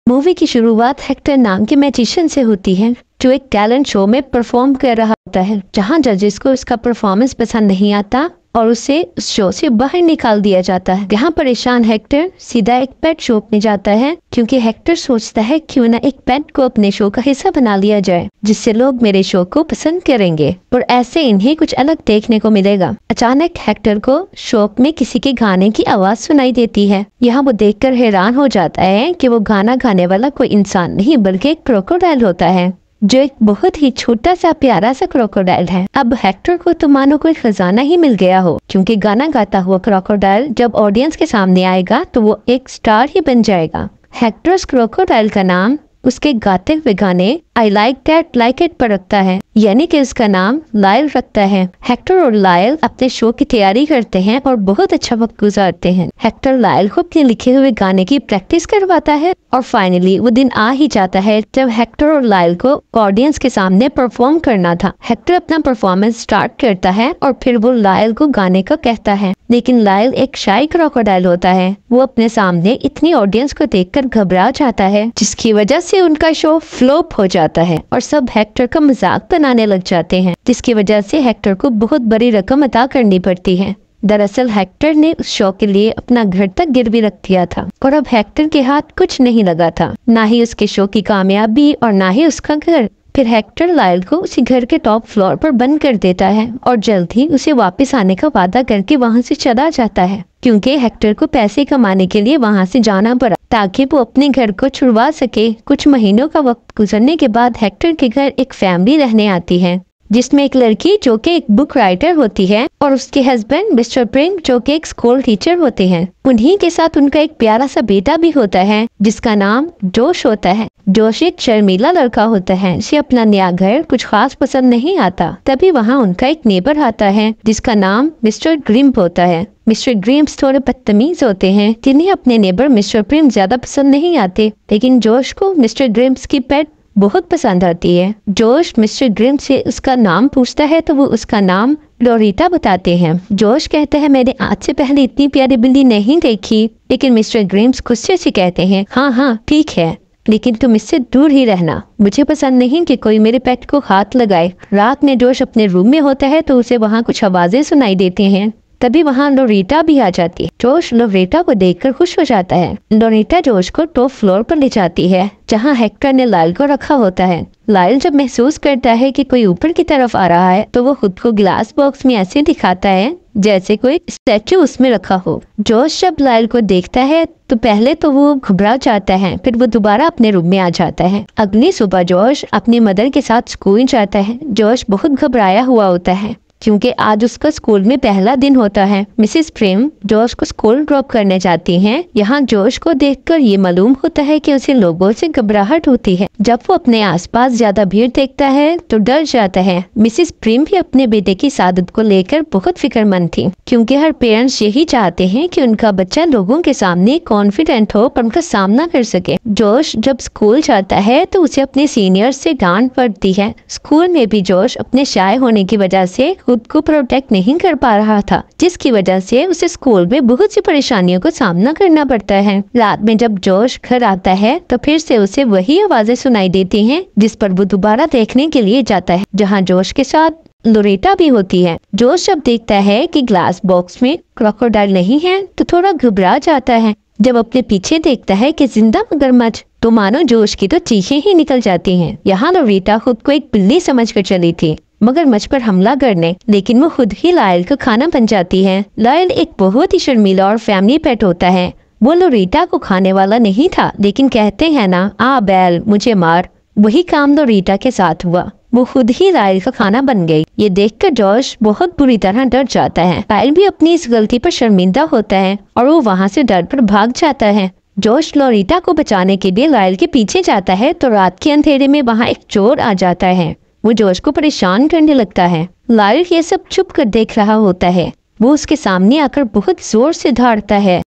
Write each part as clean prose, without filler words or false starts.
Movie की शुरुआत Hector नाम के मैजिशियन से होती है जो एक टैलेंट शो में परफॉर्म कर रहा होता है, जहां जजेस को उसका परफॉर्मेंस पसंद नहीं आता और उसे उस शो से बाहर निकाल दिया जाता है। यहाँ परेशान हेक्टर सीधा एक पेट शॉप में जाता है क्योंकि हेक्टर सोचता है क्यों ना एक पेट को अपने शो का हिस्सा बना लिया जाए जिससे लोग मेरे शो को पसंद करेंगे और ऐसे इन्हें कुछ अलग देखने को मिलेगा। अचानक हेक्टर को शॉप में किसी के गाने की आवाज सुनाई देती है। यहाँ वो देखकर हैरान हो जाता है कि वो गाना गाने वाला कोई इंसान नहीं बल्कि एक क्रोकोडाइल होता है जो एक बहुत ही छोटा सा प्यारा सा क्रोकोडाइल है। अब हेक्टर को तो मानो कोई खजाना ही मिल गया हो क्योंकि गाना गाता हुआ क्रोकोडाइल जब ऑडियंस के सामने आएगा तो वो एक स्टार ही बन जाएगा। हेक्टर उस क्रोकोडाइल का नाम उसके गाते हुए गाने I like that like it पर रखता है, यानी कि उसका नाम लायल रखता है। हेक्टर और लायल अपने शो की तैयारी करते हैं और बहुत अच्छा वक्त गुजारते हैं। हेक्टर लायल को अपने लिखे हुए गाने की प्रैक्टिस करवाता है और फाइनली वो दिन आ ही जाता है जब हेक्टर और लायल को ऑडियंस के सामने परफॉर्म करना था। हेक्टर अपना परफॉर्मेंस स्टार्ट करता है और फिर वो लायल को गाने का कहता है, लेकिन लायल एक शाई क्रोकोडाइल होता है। वो अपने सामने इतनी ऑडियंस को देखकर घबरा जाता है जिसकी वजह से उनका शो फ्लॉप हो जाता है और सब हेक्टर का मजाक बनाने लग जाते हैं, जिसकी वजह से हेक्टर को बहुत बड़ी रकम अदा करनी पड़ती है। दरअसल हेक्टर ने उस शो के लिए अपना घर तक गिरवी रख दिया था और अब हेक्टर के हाथ कुछ नहीं लगा था, ना ही उसके शो की कामयाबी और ना ही उसका घर। फिर हेक्टर लायल को उसी घर के टॉप फ्लोर पर बंद कर देता है और जल्द ही उसे वापस आने का वादा करके वहां से चला जाता है क्योंकि हेक्टर को पैसे कमाने के लिए वहां से जाना पड़ा ताकि वो अपने घर को छुड़वा सके। कुछ महीनों का वक्त गुजरने के बाद हेक्टर के घर एक फैमिली रहने आती है जिसमें एक लड़की जो कि एक बुक राइटर होती है और उसके हस्बैंड मिस्टर प्रिंग जो कि एक स्कूल टीचर होते हैं। उन्हीं के साथ उनका एक प्यारा सा बेटा भी होता है जिसका नाम जोश होता है। जोश एक शर्मीला लड़का होता है, उसे अपना नया घर कुछ खास पसंद नहीं आता। तभी वहाँ उनका एक नेबर आता है जिसका नाम मिस्टर ग्रिम्प होता है। मिस्टर ग्रिम्स थोड़े बदतमीज होते हैं जिन्हें अपने नेबर मिस्टर प्रिम ज्यादा पसंद नहीं आते, लेकिन जोश को मिस्टर ग्रिम्स की पेट बहुत पसंद आती है। जोश मिस्टर ग्रिम्स से उसका नाम पूछता है तो वो उसका नाम लोरीटा बताते हैं। जोश कहता है मैंने आज से पहले इतनी प्यारी बिल्ली नहीं देखी, लेकिन मिस्टर ग्रिम्स गुस्से से कहते हैं हाँ ठीक है, लेकिन तुम इससे दूर ही रहना, मुझे पसंद नहीं कि कोई मेरे पेट को हाथ लगाए। रात में जोश अपने रूम में होता है तो उसे वहाँ कुछ आवाजें सुनाई देती हैं। तभी वहाँ लोरीटा भी आ जाती है। जोश लोरीटा को देखकर खुश हो जाता है। लोरीटा जोश को टॉप फ्लोर पर ले जाती है जहाँ हेक्टर ने लायल को रखा होता है। लायल जब महसूस करता है कि कोई ऊपर की तरफ आ रहा है तो वो खुद को ग्लास बॉक्स में ऐसे दिखाता है जैसे कोई स्टैचू उसमें रखा हो। जोश जब लायल को देखता है तो पहले तो वो घबरा जाता है, फिर वो दोबारा अपने रूम में आ जाता है। अगली सुबह जोश अपनी मदर के साथ स्कूल जाता है। जोश बहुत घबराया हुआ होता है क्योंकि आज उसका स्कूल में पहला दिन होता है। मिसेस प्रेम जोश को स्कूल ड्रॉप करने जाती हैं। यहाँ जोश को देखकर ये मालूम होता है कि उसे लोगों से घबराहट होती है। जब वो अपने आसपास ज्यादा भीड़ देखता है तो डर जाता है। मिसेस प्रेम भी अपने बेटे की सादत को लेकर बहुत फिक्रमंद थी क्योंकि हर पेरेंट्स यही चाहते हैं कि उनका बच्चा लोगों के सामने कॉन्फिडेंट हो पर उनका सामना कर सके। जोश जब स्कूल जाता है तो उसे अपने सीनियर से डांट पड़ती है। स्कूल में भी जोश अपने शाय होने की वजह से खुद को प्रोटेक्ट नहीं कर पा रहा था, जिसकी वजह से उसे स्कूल में बहुत सी परेशानियों का सामना करना पड़ता है। रात में जब जोश घर आता है तो फिर से उसे वही आवाजें सुनाई देती हैं जिस पर वो दोबारा देखने के लिए जाता है, जहां जोश के साथ लोरेटा भी होती है। जोश जब देखता है कि ग्लास बॉक्स में क्रोकोडाइल नहीं है तो थोड़ा घबरा जाता है। जब अपने पीछे देखता है कि जिंदा मगरमच्छ तो मानो जोश की तो चीखें ही निकल जाती हैं। यहाँ लोरेटा खुद को एक बिल्ली समझकर चली थी मगरमच्छ पर हमला करने, लेकिन वो खुद ही लायल का खाना बन जाती है। लायल एक बहुत ही शर्मीला और फैमिली पेट होता है। वो लोरीटा को खाने वाला नहीं था, लेकिन कहते हैं ना आ बैल मुझे मार, वही काम लोरीटा के साथ हुआ। वो खुद ही लायल का खाना बन गई। ये देखकर जोश बहुत बुरी तरह डर जाता है। लायल भी अपनी इस गलती पर शर्मिंदा होता है और वो वहाँ से डर कर भाग जाता है। जोश लोरीटा को बचाने के लिए लायल के पीछे जाता है तो रात के अंधेरे में वहाँ एक चोर आ जाता है। वो जोश को परेशान करने लगता है। लायल ये सब चुप कर देख रहा होता है। वो उसके सामने आकर बहुत जोर से दौड़ता है,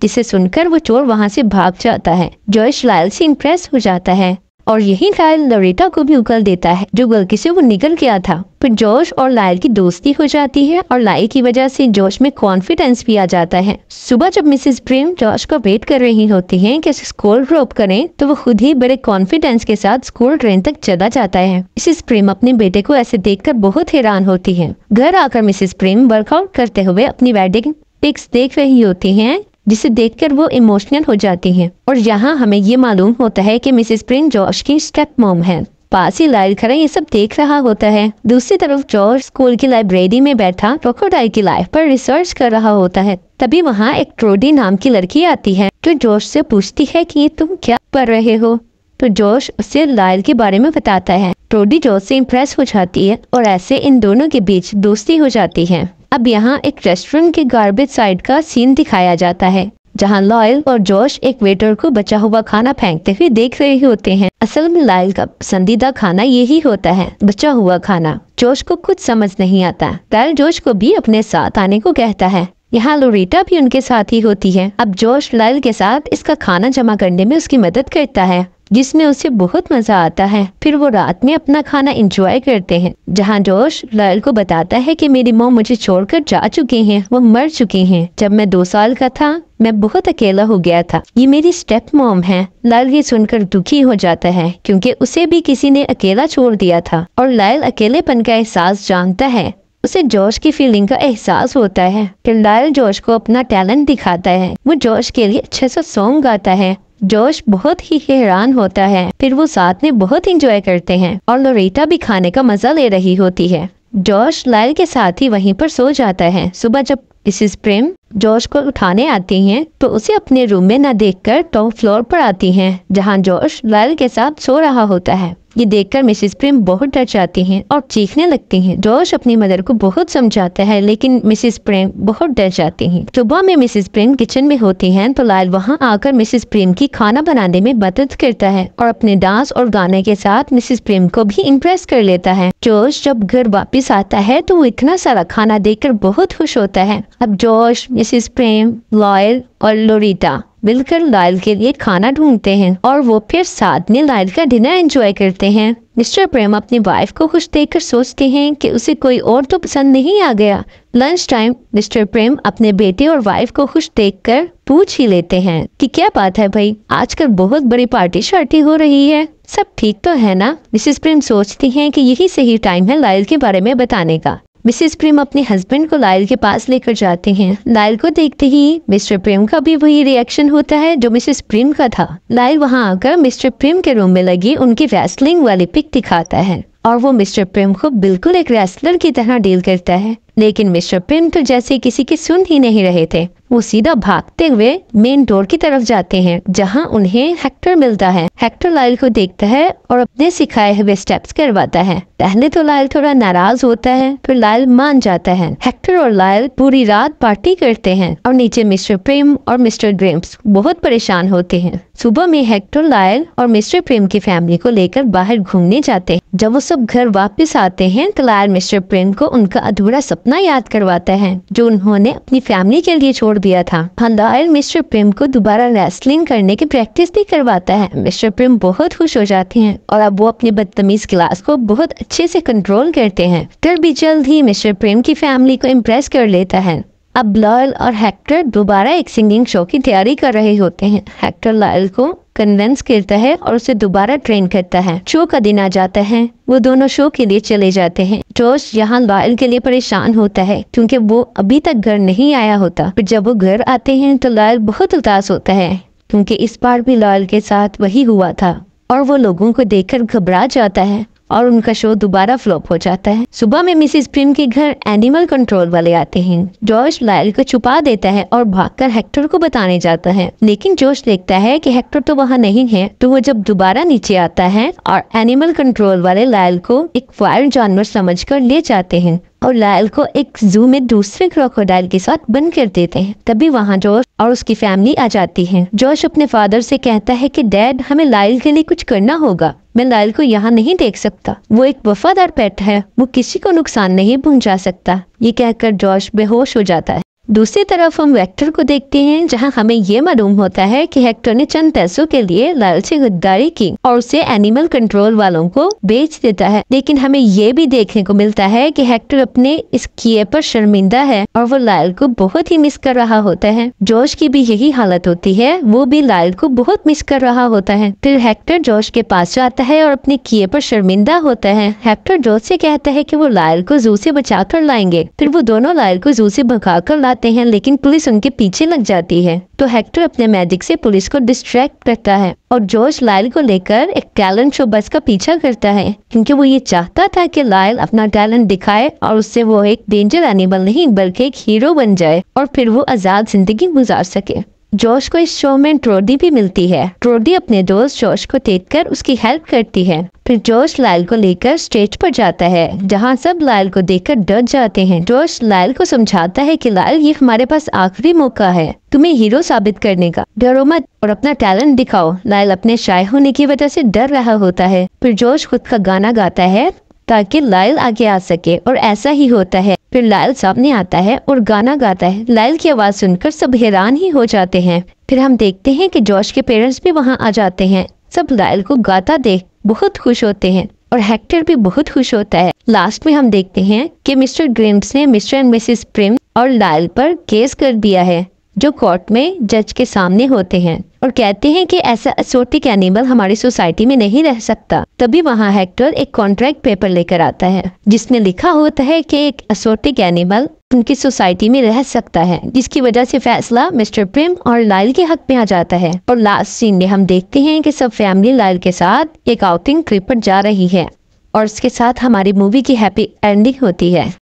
जिसे सुनकर वो चोर वहाँ से भाग जाता है। जोश लायल से इम्प्रेस हो जाता है। और यही लायल लोरेटा को भी उगल देता है जो गलती से वो निकल गया था। फिर जॉश और लायल की दोस्ती हो जाती है और लायल की वजह से जॉश में कॉन्फिडेंस भी आ जाता है। सुबह जब मिसेस प्रेम जॉश को वेट कर रही होती है कि स्कूल ड्रॉप करें तो वो खुद ही बड़े कॉन्फिडेंस के साथ स्कूल ट्रेन तक चला जाता है। मिसेस प्रेम अपने बेटे को ऐसे देखकर बहुत हैरान होती है। घर आकर मिसेस प्रेम वर्कआउट करते हुए अपनी वेडिंग पिक्स देख रही होती हैं जिसे देखकर वो इमोशनल हो जाती हैं। और यहाँ हमें ये मालूम होता है कि मिसेस प्रेम जॉश की स्टेप मॉम है। पास ही लायल खड़ा ये सब देख रहा होता है। दूसरी तरफ जॉर्ज स्कूल की लाइब्रेरी में बैठा क्रोकोडाइल की लाइफ पर रिसर्च कर रहा होता है। तभी वहाँ एक ट्रोडी नाम की लड़की आती है जो जॉर्ज से पूछती है कि तुम क्या कर रहे हो। तो जॉर्ज उससे लायल के बारे में बताता है। ट्रोडी जॉर्ज से इम्प्रेस हो जाती है और ऐसे इन दोनों के बीच दोस्ती हो जाती है। अब यहाँ एक रेस्टोरेंट के गार्बेज साइड का सीन दिखाया जाता है जहाँ लायल और जॉश एक वेटर को बचा हुआ खाना फेंकते हुए देख रहे होते हैं। असल में लायल का पसंदीदा खाना यही होता है, बचा हुआ खाना। जॉश को कुछ समझ नहीं आता। लायल जॉश को भी अपने साथ आने को कहता है। यहाँ लोरेटा भी उनके साथ ही होती है। अब जॉश लायल के साथ इसका खाना जमा करने में उसकी मदद करता है जिसमें उसे बहुत मजा आता है। फिर वो रात में अपना खाना एंजॉय करते हैं जहाँ जॉश लायल को बताता है कि मेरी मॉम मुझे छोड़कर जा चुकी हैं, वो मर चुकी हैं। जब मैं 2 साल का था मैं बहुत अकेला हो गया था। ये मेरी स्टेप मॉम है। लायल ये सुनकर दुखी हो जाता है क्योंकि उसे भी किसी ने अकेला छोड़ दिया था और लायल अकेलेपन का एहसास जानता है। उसे जॉश की फीलिंग का एहसास होता है। फिर लायल जॉश को अपना टैलेंट दिखाता है। वो जॉश के लिए अच्छा सा सॉन्ग गाता है। जॉश बहुत ही हैरान होता है। फिर वो साथ में बहुत एंजॉय करते हैं और लोरेटा भी खाने का मजा ले रही होती है। जॉश लायल के साथ ही वहीं पर सो जाता है। सुबह जब मिसेस प्रेम जॉश को उठाने आती हैं तो उसे अपने रूम में न देखकर टॉप फ्लोर पर आती हैं जहां जॉश लायल के साथ सो रहा होता है। ये देखकर मिसेस प्रेम बहुत डर जाती हैं और चीखने लगती हैं। जॉश अपनी मदर को बहुत समझाता है लेकिन मिसेस प्रेम बहुत डर जाती हैं। सुबह में मिसेस प्रेम किचन में होती हैं तो लायल वहां आकर मिसेस प्रेम की खाना बनाने में मदद करता है और अपने डांस और गाने के साथ मिसेस प्रेम को भी इम्प्रेस कर लेता है। जॉश जब घर वापिस आता है तो वो इतना सारा खाना देखकर बहुत खुश होता है। अब जॉश, मिसेस प्रेम, लायल और लोरेटा मिलकर लायल के लिए खाना ढूंढते हैं और वो फिर साथ में लायल का डिनर एंजॉय करते हैं। मिस्टर प्रेम अपनी वाइफ को खुश देखकर सोचते हैं कि उसे कोई और तो पसंद नहीं आ गया। लंच टाइम मिस्टर प्रेम अपने बेटे और वाइफ को खुश देखकर पूछ ही लेते हैं कि क्या बात है भाई, आजकल बहुत बड़ी पार्टी शार्टी हो रही है, सब ठीक तो है ना। मिसेस प्रेम सोचती हैं कि यही सही टाइम है लायल के बारे में बताने का। मिसेस प्रेम अपने हस्बैंड को लायल के पास लेकर जाते हैं। लायल को देखते ही मिस्टर प्रेम का भी वही रिएक्शन होता है जो मिसेस प्रेम का था। लायल वहां आकर मिस्टर प्रेम के रूम में लगी उनकी रेसलिंग वाली पिक दिखाता है और वो मिस्टर प्रेम को बिल्कुल एक रेसलर की तरह डील करता है। लेकिन मिस्टर प्रेम तो जैसे किसी की सुन ही नहीं रहे थे। वो सीधा भागते हुए मेन डोर की तरफ जाते हैं जहां उन्हें हेक्टर मिलता है। हेक्टर लायल को देखता है और अपने सिखाए हुए स्टेप्स करवाता है। पहले तो लायल थोड़ा नाराज होता है, फिर लायल मान जाता है। हेक्टर और लायल पूरी रात पार्टी करते हैं और नीचे मिस्टर प्रेम और मिस्टर ग्रिम्स बहुत परेशान होते हैं। सुबह में हेक्टर लायल और मिस्टर प्रेम की फैमिली को लेकर बाहर घूमने जाते हैं। जब वो सब घर वापस आते हैं तो लायल मिस्टर प्रेम को उनका अधूरा सपना याद करवाता है जो उन्होंने अपनी फैमिली के लिए छोड़ दिया था। लायल मिस्टर प्रेम को दोबारा रेसलिंग करने की प्रैक्टिस भी करवाता है। मिस्टर प्रेम बहुत खुश हो जाते हैं और अब वो अपनी बदतमीज क्लास को बहुत अच्छे से कंट्रोल करते हैं। फिर भी जल्द ही मिस्टर प्रेम की फैमिली को इम्प्रेस कर लेता है। अब लायल और हेक्टर दोबारा एक सिंगिंग शो की तैयारी कर रहे होते हैं। हेक्टर लायल को कन्विंस करता है और उसे दोबारा ट्रेन करता है। शो का दिन आ जाता है, वो दोनों शो के लिए चले जाते हैं। जॉश यहाँ लायल के लिए परेशान होता है क्योंकि वो अभी तक घर नहीं आया होता। फिर जब वो घर आते हैं तो लायल बहुत उदास होता है क्योंकि इस बार भी लायल के साथ वही हुआ था और वो लोगों को देखकर घबरा जाता है और उनका शो दोबारा फ्लॉप हो जाता है। सुबह में मिसेस प्रेम के घर एनिमल कंट्रोल वाले आते हैं। जॉश लायल को छुपा देता है और भागकर हेक्टर को बताने जाता है। लेकिन जॉश देखता है कि हेक्टर तो वहाँ नहीं है, तो वो जब दोबारा नीचे आता है और एनिमल कंट्रोल वाले लायल को एक वाइल्ड जानवर समझकर ले जाते हैं और लायल को एक जू में दूसरे क्रोकोडाइल के साथ बंद कर देते हैं। तभी वहाँ जॉश और उसकी फैमिली आ जाती है। जॉश अपने फादर से कहता है कि डैड, हमें लायल के लिए कुछ करना होगा, मैं लायल को यहाँ नहीं देख सकता, वो एक वफादार पेट है, वो किसी को नुकसान नहीं पहुँचा सकता। ये कहकर जॉश बेहोश हो जाता है। दूसरी तरफ हम हेक्टर को देखते हैं, जहां हमें ये मालूम होता है कि हेक्टर ने चंद पैसों के लिए लायल से गद्दारी की और उसे एनिमल कंट्रोल वालों को बेच देता है। लेकिन हमें ये भी देखने को मिलता है कि हेक्टर अपने इस किए पर शर्मिंदा है और वो लायल को बहुत ही मिस कर रहा होता है। जॉश की भी यही हालत होती है, वो भी लायल को बहुत मिस कर रहा होता है। फिर हेक्टर जॉश के पास जाता है और अपने किए पर शर्मिंदा होता है। हेक्टर जॉश से कहता है कि वो लायल को जू से बचा कर लाएंगे। फिर वो दोनों लायल को जू से भगा कर लाते हैं, लेकिन पुलिस उनके पीछे लग जाती है। तो हेक्टर अपने मैजिक से पुलिस को डिस्ट्रैक्ट करता है और जॉश लायल को लेकर एक टैलेंट शो बस का पीछा करता है, क्योंकि वो ये चाहता था कि लायल अपना टैलेंट दिखाए और उससे वो एक डेंजर एनिमल नहीं बल्कि एक हीरो बन जाए और फिर वो आजाद जिंदगी गुजार सके। जॉश को इस शो में ट्रोडी भी मिलती है। ट्रोडी अपने दोस्त जॉश को देखकर उसकी हेल्प करती है। फिर जॉश लायल को लेकर स्टेज पर जाता है, जहां सब लायल को देखकर डर जाते हैं। जॉश लायल को समझाता है कि लायल, ये हमारे पास आखिरी मौका है तुम्हें हीरो साबित करने का, डरो मत और अपना टैलेंट दिखाओ। लायल अपने शाय होने की वजह से डर रहा होता है। फिर जॉश खुद का गाना गाता है ताकि लायल आगे आ सके और ऐसा ही होता है। फिर लायल सामने आता है और गाना गाता है। लायल की आवाज सुनकर सब हैरान ही हो जाते हैं। फिर हम देखते हैं कि जॉश के पेरेंट्स भी वहां आ जाते हैं। सब लायल को गाता देख बहुत खुश होते हैं और हेक्टर भी बहुत खुश होता है। लास्ट में हम देखते हैं कि मिस्टर ग्रिम्स ने मिस्टर एंड मिसेस प्रिम और लायल पर केस कर दिया है, जो कोर्ट में जज के सामने होते हैं और कहते हैं कि ऐसा एक्सोटिक एनिमल हमारी सोसाइटी में नहीं रह सकता। तभी वहाँ हेक्टर एक कॉन्ट्रैक्ट पेपर लेकर आता है, जिसमें लिखा होता है कि एक एक्सोटिक एनिमल उनकी सोसाइटी में रह सकता है, जिसकी वजह से फैसला मिस्टर प्रिम और लायल के हक में आ जाता है। और लास्ट सीन में हम देखते हैं कि सब फैमिली लायल के साथ एक आउटिंग ट्रिप पर जा रही है और उसके साथ हमारी मूवी की हैप्पी एंडिंग होती है।